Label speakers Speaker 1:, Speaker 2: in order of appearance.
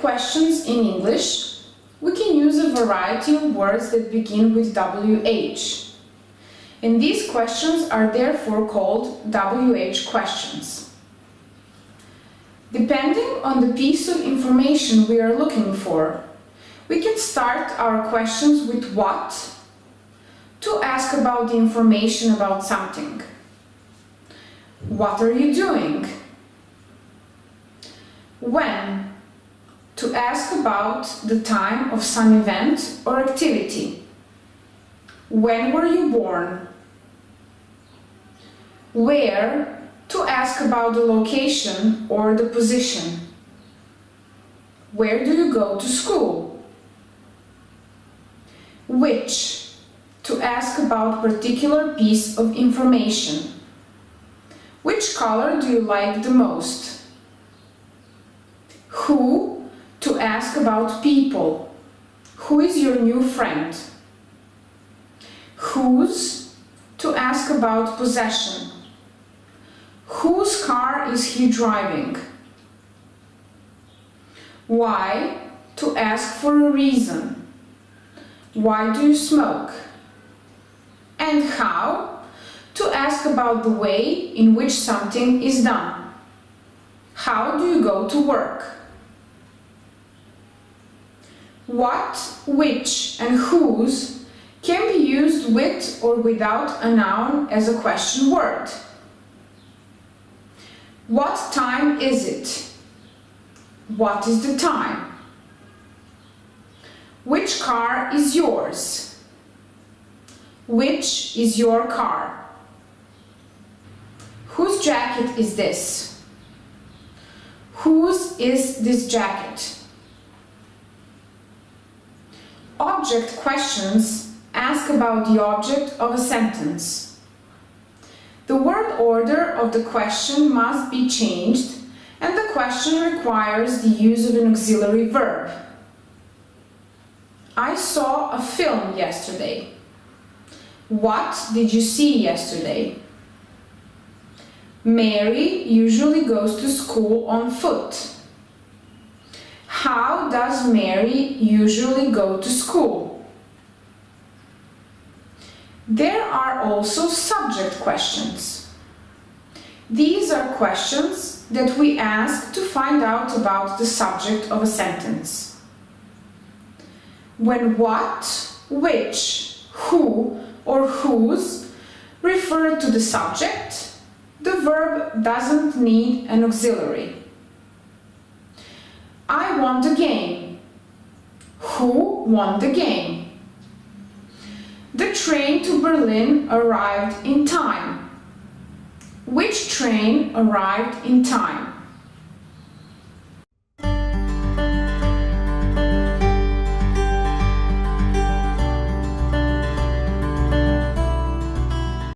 Speaker 1: questions in English, we can use a variety of words that begin with WH. And these questions are therefore called WH questions. Depending on the piece of information we are looking for, we can start our questions with what, to ask about the information about something. What are you doing? When, to ask about the time of some event or activity. When were you born? Where, to ask about the location or the position. Where do you go to school? Which, to ask about particular piece of information. Which color do you like the most? Who, to ask about people. Who is your new friend? Whose, to ask about possession. Whose car is he driving? Why, to ask for a reason. Why do you smoke? And how, to ask about the way in which something is done. How do you go to work? What, which, and whose can be used with or without a noun as a question word. What time is it? What is the time? Which car is yours? Which is your car? Whose jacket is this? Whose is this jacket? Object questions ask about the object of a sentence. The word order of the question must be changed, and the question requires the use of an auxiliary verb. I saw a film yesterday. What did you see yesterday? Mary usually goes to school on foot. How does Mary usually go to school? There are also subject questions. These are questions that we ask to find out about the subject of a sentence. When what, which, who, or whose refer to the subject, the verb doesn't need an auxiliary. I won the game. Who won the game? The train to Berlin arrived in time. Which train arrived in time?